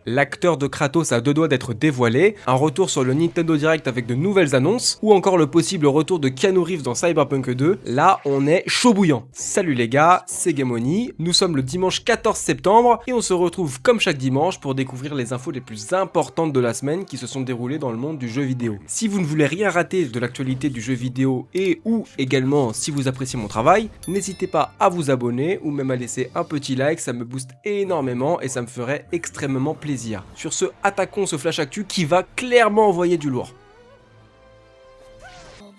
l'acteur de Kratos a deux doigts d'être dévoilé, un retour sur le Nintendo Direct avec de nouvelles annonces, ou encore le possible retour de Keanu Reeves dans Cyberpunk 2, là on est chaud bouillant. Salut les gars, c'est Gamoni, nous sommes le dimanche 14 septembre et on se retrouve comme chaque dimanche pour découvrir les infos les plus importantes de la semaine qui se sont déroulées dans le monde du jeu vidéo. Si vous ne voulez rien rater de l'actualité du jeu vidéo et ou également si vous appréciez mon travail, n'hésitez pas à vous abonner ou même à laisser un petit like, ça me booste énormément et ça me ferait extrêmement plaisir. Sur ce, attaquons ce flash actu qui va clairement envoyer du lourd.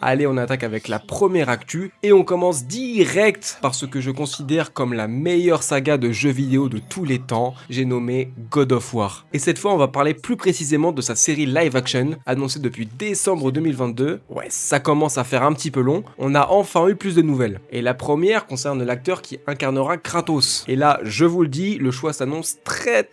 Allez, on attaque avec la première actu et on commence direct par ce que je considère comme la meilleure saga de jeux vidéo de tous les temps, j'ai nommé God of War. Et cette fois, on va parler plus précisément de sa série live action, annoncée depuis décembre 2022. Ouais, ça commence à faire un petit peu long, on a enfin eu plus de nouvelles. Et la première concerne l'acteur qui incarnera Kratos. Et là, je vous le dis, le choix s'annonce très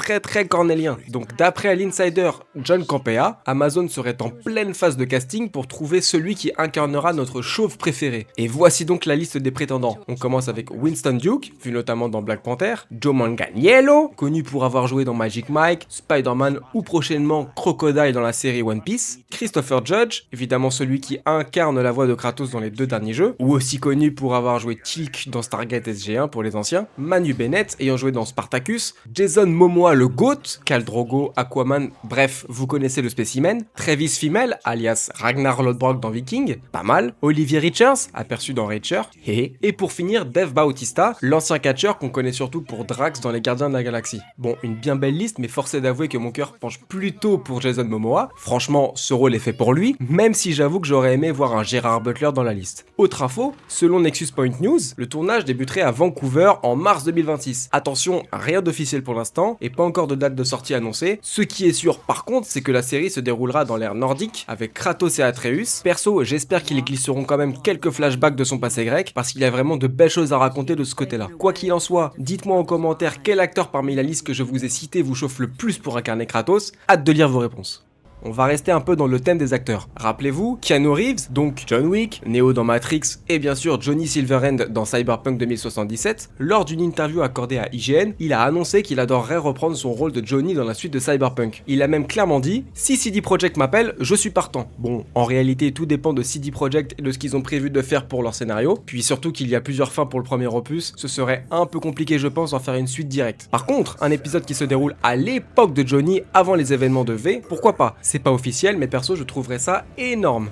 cornélien. Donc d'après l'insider John Campea, Amazon serait en pleine phase de casting pour trouver celui qui incarnera notre chauve préféré. Et voici donc la liste des prétendants. On commence avec Winston Duke, vu notamment dans Black Panther, Joe Manganiello, connu pour avoir joué dans Magic Mike, Spider-Man ou prochainement Crocodile dans la série One Piece, Christopher Judge, évidemment celui qui incarne la voix de Kratos dans les deux derniers jeux, ou aussi connu pour avoir joué Teal'c dans Stargate SG-1 pour les anciens, Manu Bennett ayant joué dans Spartacus, Jason Momoa le GOAT, Khal Drogo, Aquaman, bref, vous connaissez le spécimen, Travis Fimmel, alias Ragnar Lodbrok dans Viking, pas mal, Olivier Richards, aperçu dans Reacher, et pour finir Dave Bautista, l'ancien catcheur qu'on connaît surtout pour Drax dans Les Gardiens de la Galaxie. Bon, une bien belle liste, mais force est d'avouer que mon cœur penche plutôt pour Jason Momoa, franchement, ce rôle est fait pour lui, même si j'avoue que j'aurais aimé voir un Gerard Butler dans la liste. Autre info, selon Nexus Point News, le tournage débuterait à Vancouver en mars 2026. Attention, rien d'officiel pour l'instant, et pas encore de date de sortie annoncée. Ce qui est sûr par contre, c'est que la série se déroulera dans l'ère nordique, avec Kratos et Atreus. Perso, j'espère qu'ils glisseront quand même quelques flashbacks de son passé grec, parce qu'il y a vraiment de belles choses à raconter de ce côté-là. Quoi qu'il en soit, dites-moi en commentaire quel acteur parmi la liste que je vous ai cité vous chauffe le plus pour incarner Kratos. Hâte de lire vos réponses. On va rester un peu dans le thème des acteurs. Rappelez-vous, Keanu Reeves, donc John Wick, Neo dans Matrix et bien sûr Johnny Silverhand dans Cyberpunk 2077, lors d'une interview accordée à IGN, il a annoncé qu'il adorerait reprendre son rôle de Johnny dans la suite de Cyberpunk. Il a même clairement dit « Si CD Projekt m'appelle, je suis partant ». Bon, en réalité tout dépend de CD Projekt et de ce qu'ils ont prévu de faire pour leur scénario, puis surtout qu'il y a plusieurs fins pour le premier opus, ce serait un peu compliqué je pense d'en faire une suite directe. Par contre, un épisode qui se déroule à l'époque de Johnny avant les événements de V, pourquoi pas? C'est pas officiel, mais perso je trouverais ça énorme.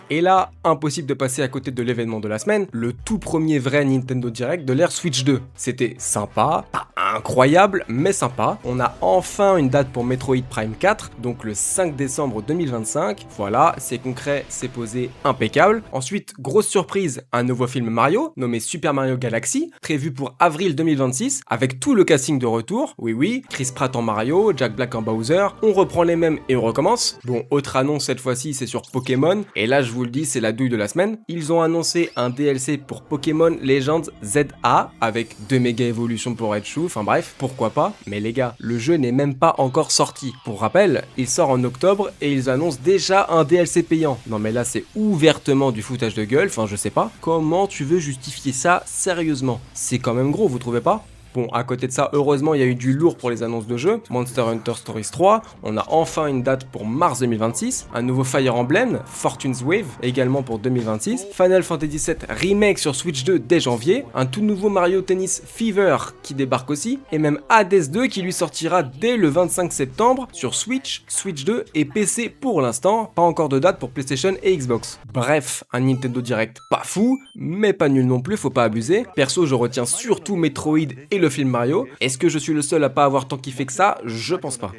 Et là, impossible de passer à côté de l'événement de la semaine, le tout premier vrai Nintendo Direct de l'ère Switch 2. C'était sympa, pas incroyable, mais sympa. On a enfin une date pour Metroid Prime 4, donc le 5 décembre 2025. Voilà, c'est concret, c'est posé, impeccable. Ensuite, grosse surprise, un nouveau film Mario, nommé Super Mario Galaxy, prévu pour avril 2026, avec tout le casting de retour. Oui, Chris Pratt en Mario, Jack Black en Bowser, on reprend les mêmes et on recommence. Bon, autre annonce cette fois-ci, c'est sur Pokémon, et là je vous le dis, c'est la douille de la semaine. Ils ont annoncé un DLC pour Pokémon Legends ZA, avec 2 méga évolutions pour Raichu, enfin bref, pourquoi pas. Mais les gars, le jeu n'est même pas encore sorti. Pour rappel, il sort en octobre et ils annoncent déjà un DLC payant. Non mais là c'est ouvertement du foutage de gueule, enfin je sais pas. Comment tu veux justifier ça sérieusement? C'est quand même gros, vous trouvez pas? Bon, à côté de ça, heureusement, il y a eu du lourd pour les annonces de jeux. Monster Hunter Stories 3, on a enfin une date pour mars 2026. Un nouveau Fire Emblem, Fortune's Wave, également pour 2026. Final Fantasy VII Remake sur Switch 2 dès janvier. Un tout nouveau Mario Tennis Fever qui débarque aussi. Et même Hades 2 qui lui sortira dès le 25 septembre sur Switch, Switch 2 et PC pour l'instant. Pas encore de date pour PlayStation et Xbox. Bref, un Nintendo Direct pas fou, mais pas nul non plus, faut pas abuser. Perso, je retiens surtout Metroid et le film Mario. Est-ce que je suis le seul à pas avoir tant kiffé que ça? Je pense pas.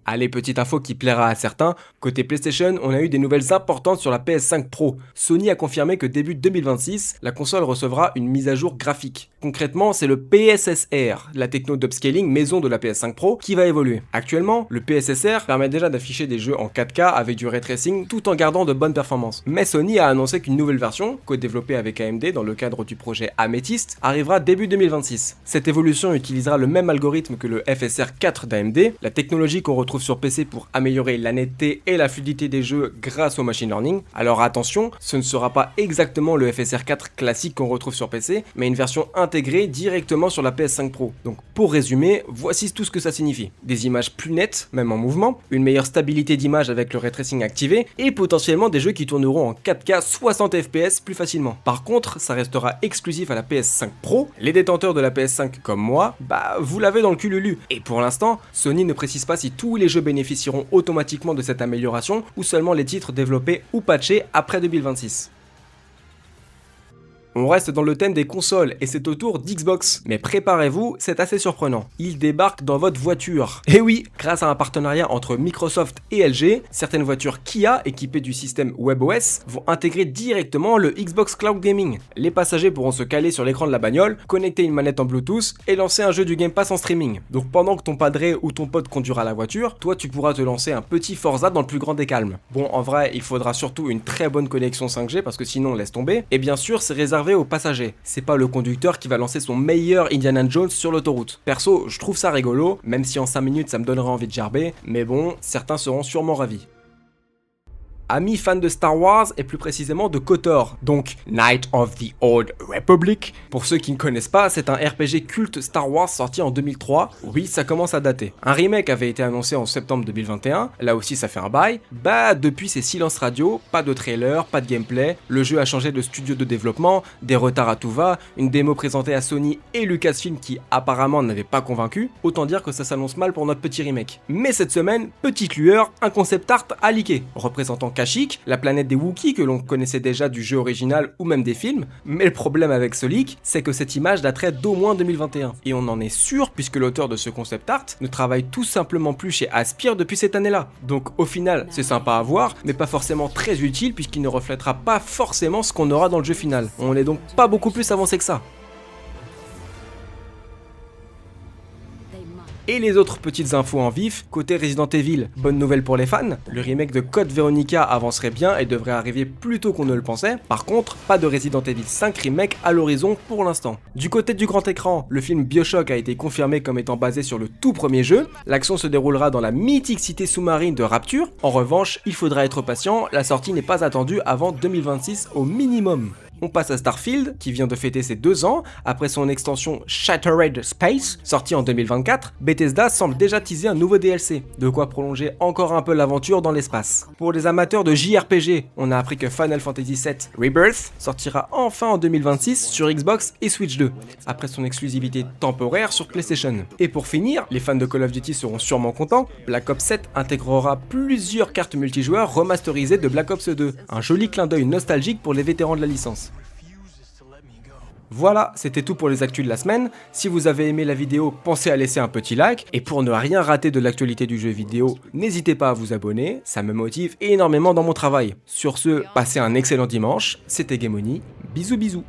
Allez, petite info qui plaira à certains, côté PlayStation, on a eu des nouvelles importantes sur la PS5 Pro. Sony a confirmé que début 2026, la console recevra une mise à jour graphique. Concrètement, c'est le PSSR, la techno d'upscaling maison de la PS5 Pro, qui va évoluer. Actuellement, le PSSR permet déjà d'afficher des jeux en 4K avec du ray tracing tout en gardant de bonnes performances. Mais Sony a annoncé qu'une nouvelle version, co-développée avec AMD dans le cadre du projet Amethyst, arrivera début 2026. Cette évolution utilisera le même algorithme que le FSR 4 d'AMD, la technologie qu'on retrouve retrouve sur PC pour améliorer la netteté et la fluidité des jeux grâce au machine learning. Alors attention, ce ne sera pas exactement le FSR 4 classique qu'on retrouve sur PC, mais une version intégrée directement sur la PS5 Pro. Donc pour résumer, voici tout ce que ça signifie. Des images plus nettes, même en mouvement, une meilleure stabilité d'image avec le ray tracing activé, et potentiellement des jeux qui tourneront en 4K 60 FPS plus facilement. Par contre, ça restera exclusif à la PS5 Pro. Les détenteurs de la PS5 comme moi, vous l'avez dans le cululu. Et pour l'instant, Sony ne précise pas si tous les jeux bénéficieront automatiquement de cette amélioration ou seulement les titres développés ou patchés après 2026. On reste dans le thème des consoles et c'est au tour d'Xbox. Mais préparez-vous, c'est assez surprenant. Il débarque dans votre voiture. Et oui, grâce à un partenariat entre Microsoft et LG, certaines voitures Kia équipées du système WebOS vont intégrer directement le Xbox Cloud Gaming. Les passagers pourront se caler sur l'écran de la bagnole, connecter une manette en Bluetooth et lancer un jeu du Game Pass en streaming. Donc pendant que ton padré ou ton pote conduira la voiture, toi tu pourras te lancer un petit Forza dans le plus grand des calmes. Bon, en vrai, il faudra surtout une très bonne connexion 5G parce que sinon on laisse tomber. Et bien sûr, c'est réservé aux passagers. C'est pas le conducteur qui va lancer son meilleur Indiana Jones sur l'autoroute. Perso, je trouve ça rigolo, même si en 5 minutes ça me donnerait envie de gerber, mais bon, certains seront sûrement ravis. Amis fans de Star Wars et plus précisément de KOTOR, donc Knights of the Old Republic. Pour ceux qui ne connaissent pas, c'est un RPG culte Star Wars sorti en 2003. Oui, ça commence à dater. Un remake avait été annoncé en septembre 2021, là aussi ça fait un bail. Depuis c'est silence radio, pas de trailer, pas de gameplay, le jeu a changé de studio de développement, des retards à tout va, une démo présentée à Sony et Lucasfilm qui apparemment n'avait pas convaincu, autant dire que ça s'annonce mal pour notre petit remake. Mais cette semaine, petite lueur, un concept art a leaké, représentant Kashyyyk, la planète des Wookiees que l'on connaissait déjà du jeu original ou même des films, mais le problème avec ce leak, c'est que cette image daterait d'au moins 2021. Et on en est sûr puisque l'auteur de ce concept art ne travaille tout simplement plus chez Aspyr depuis cette année-là. Donc au final, c'est sympa à voir, mais pas forcément très utile puisqu'il ne reflètera pas forcément ce qu'on aura dans le jeu final. On n'est donc pas beaucoup plus avancé que ça. Et les autres petites infos en vif, côté Resident Evil, bonne nouvelle pour les fans, le remake de Code Veronica avancerait bien et devrait arriver plus tôt qu'on ne le pensait. Par contre, pas de Resident Evil 5 remake à l'horizon pour l'instant. Du côté du grand écran, le film BioShock a été confirmé comme étant basé sur le tout premier jeu. L'action se déroulera dans la mythique cité sous-marine de Rapture. En revanche, il faudra être patient, la sortie n'est pas attendue avant 2026 au minimum. On passe à Starfield, qui vient de fêter ses 2 ans, après son extension Shattered Space, sortie en 2024, Bethesda semble déjà teaser un nouveau DLC, de quoi prolonger encore un peu l'aventure dans l'espace. Pour les amateurs de JRPG, on a appris que Final Fantasy VII Rebirth sortira enfin en 2026 sur Xbox et Switch 2, après son exclusivité temporaire sur PlayStation. Et pour finir, les fans de Call of Duty seront sûrement contents, Black Ops 7 intégrera plusieurs cartes multijoueurs remasterisées de Black Ops 2, un joli clin d'œil nostalgique pour les vétérans de la licence. Voilà, c'était tout pour les actus de la semaine. Si vous avez aimé la vidéo, pensez à laisser un petit like. Et pour ne rien rater de l'actualité du jeu vidéo, n'hésitez pas à vous abonner, ça me motive énormément dans mon travail. Sur ce, passez un excellent dimanche, c'était Gamoni, bisous bisous.